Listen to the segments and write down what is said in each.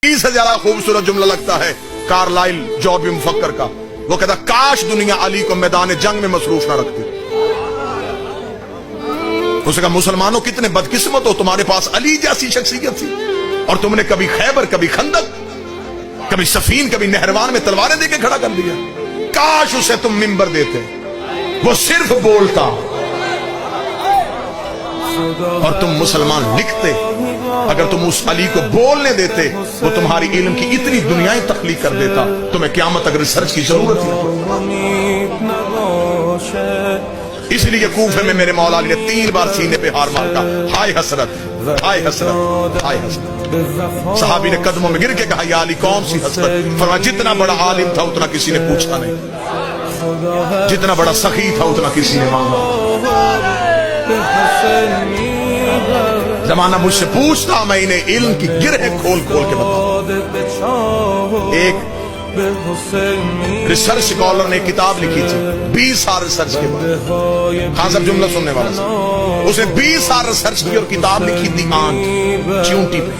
से ज्यादा खूबसूरत जुमला लगता है कार्लाइल जॉब मुफक्कर का। वो कहता काश दुनिया अली को मैदान जंग में मसरूफ ना रखती। उसने कहा मुसलमानों कितने बदकिस्मत हो, तुम्हारे पास अली जैसी शख्सियत थी और तुमने कभी खैबर, कभी खंदक, कभी सफीन, कभी नहरवान में तलवारें देके खड़ा कर दिया। काश उसे तुम मिंबर देते, वो सिर्फ बोलता और तुम मुसलमान लिखते। अगर तुम उस अली को बोलने देते, वो तुम्हारी इल्म की इतनी दुनियाएं तख्लीक कर देता, तुम्हें क़यामत तक रिसर्च की जरूरत नहीं। इसलिए कूफे में मेरे मौला अली ने 3 बार सीने पे हार मारा, हाय हसरत, हाय हसरत, हाय हसरत। सहाबी ने कदमों में गिर के कहा या अली कौन सी हसरत? फरमाया जितना बड़ा आलिम था उतना किसी ने पूछा नहीं, जितना बड़ा सखी था उतना किसी ने मांगा। जमाना मुझसे पूछता, मैं इन्हें इल्म की गिरह खोल खोल के बताऊं। एक रिसर्च स्कॉलर ने किताब लिखी थी 20 साल रिसर्च के बाद। खान साहब जुमला सुनने वाला था, उसने 20 साल रिसर्च की और किताब लिखी थी आंट च्यूंटी पे।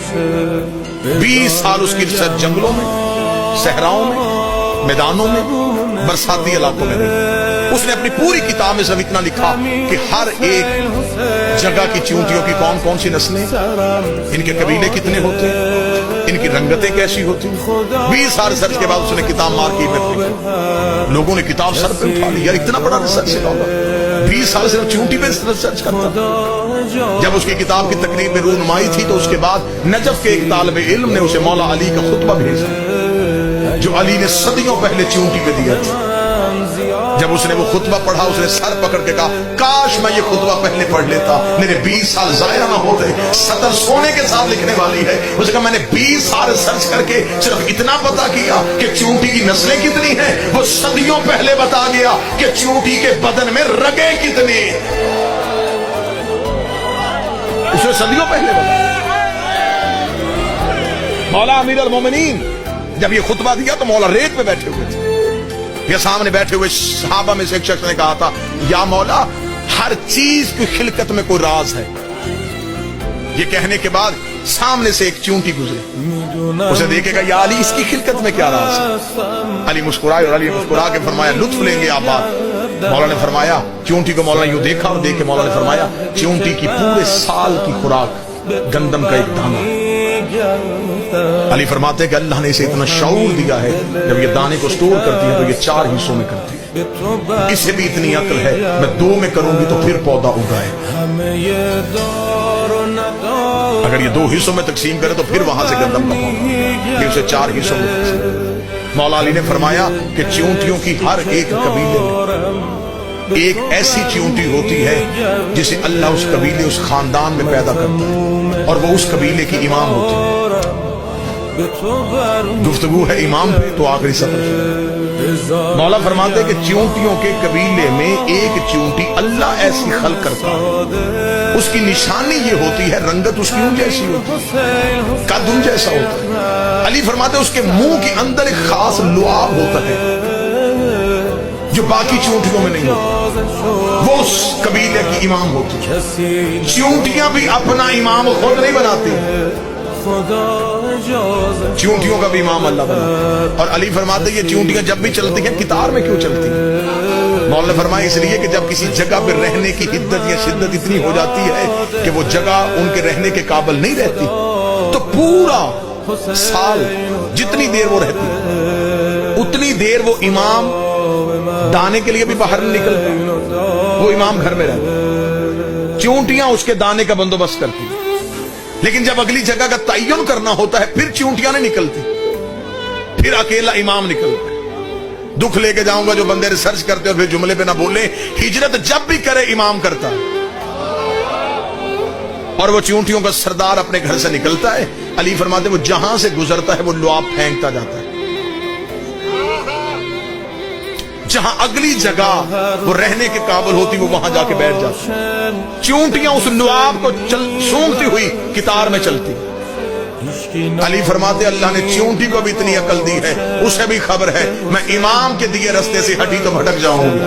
20 साल उसकी रिसर्च जंगलों में, सहराओं में, मैदानों में, बरसाती इलाकों में रही। उसने अपनी पूरी किताब में सिर्फ इतना लिखा कि हर एक जगह की च्यूंटियों की कौन कौन सी नस्लें, इनके कबीले कितने होते, इनकी रंगतें कैसी होती। 20 साल रिसर्च के बाद उसने किताब मार्केट में फेंकी। लोगों ने किताब सर पे उठा ली, यार इतना बड़ा रिसर्च होगा, 20 साल सिर्फ च्यूंटी पे रिसर्च करता। जब उसकी किताब की तकरीब में रूनुमाई थी तो उसके बाद नजफ के एक तालिब इल्म ने उसे मौला अली का खुतबा भेजा जो अली ने सदियों पहले च्यूंटी पे दिया था। जब उसने वो खुतबा पढ़ा, उसने सर पकड़ के कहा काश मैं ये खुतबा पहले पढ़ लेता, मेरे 20 साल जाया ना होते। सतर सोने के साथ लिखने वाली है। उसने कहा मैंने 20 साल सर्च करके सिर्फ इतना पता किया कि च्यूंटी की नस्लें कितनी हैं। वो सदियों पहले बता गया कि च्यूंटी के बदन में रगें कितनी। उसे सदियों पहले बता। मौला अमीर अल मोमिनीन जब ये खुतबा दिया तो मौला रेत पे बैठे हुए थे। ये सामने बैठे हुए सहाबा में से एक शख्स ने कहा था या मौला हर चीज की खिलकत में कोई राज है। ये कहने के बाद सामने से एक च्यूंटी गुजरे, उसे देखेगा या अली इसकी खिलकत में क्या राज है। अली मुस्कुराए और अली मुस्कुरा के फरमाया लुत्फ लेंगे आप बात। मौला ने फरमाया च्यूंटी को मौला ने यूं देखा और देख के मौला ने फरमाया च्यूंटी की पूरे साल की खुराक गंदम का एक दाना। अली फरमाते कि अल्लाह ने इसे इतना शऊर दिया है, जब ये दाने को स्टोर करती है तो ये 4 हिस्सों में करती है। इसे भी इतनी अक्ल है, मैं 2 में करूंगी तो फिर पौधा उगाए। अगर ये 2 हिस्सों में तकसीम करे तो फिर वहां से गंदम का पौधा, ये उसे 4 हिस्सों में। मौला अली ने फरमाया कि च्यूंटियों की हर एक कबीले में एक ऐसी च्यूंटी होती है जिसे अल्लाह उस कबीले, उस खानदान में पैदा करता है और वो उस कबीले की इमाम होती है। गुफ्तगू है इमाम पे तो आखिरी सफर। मौला फरमाते कि च्यूंटियों के कबीले में एक च्यूंटी अल्लाह ऐसी खल्क करता है, उसकी निशानी ये होती है रंगत उसकी उन जैसी होती है, कद उन जैसा होता है। अली फरमाते उसके मुंह के अंदर एक खास लुआब होता है जो बाकी च्यूंटियों में नहीं होता। वो उस कबीले की इमाम होती है। च्यूंटियां भी अपना इमाम खुद नहीं बनाती, च्यूंटियों का भी इमाम अल्लाह बना। और अली फरमाते ये च्यूंटियां जब भी चलती हैं कितार में क्यों चलती हैं? मौला फरमाया इसलिए कि जब किसी जगह पर रहने की हिद्दत या शिद्दत इतनी हो जाती है कि वो जगह उनके रहने के काबिल नहीं रहती तो पूरा साल जितनी देर वो रहती है उतनी देर वो इमाम दाने के लिए भी बाहर नहीं निकलता, वो इमाम घर में रहता। च्यूंटियां उसके दाने का बंदोबस्त करती, लेकिन जब अगली जगह का तयन करना होता है फिर च्यूंटियां नहीं निकलती, फिर अकेला इमाम निकलता है। दुख लेके जाऊंगा जो बंदे रिसर्च करते और फिर जुमले पे ना बोले। हिजरत जब भी करे इमाम करता है और वो च्यूंटियों का सरदार अपने घर से निकलता है। अली फरमाते वो जहां से गुजरता है वो लुआब फेंकता जाता है, जहां अगली जगह वो रहने के काबिल होती वो वहां जाके बैठ जाती। च्यूंटियां उस लुआब को सूंघती हुई कितार में चलती। अली फरमाते अल्लाह ने च्यूंटी को भी इतनी अकल दी है, उसे भी खबर है मैं इमाम के दिए रास्ते से हटी तो भटक जाऊंगी।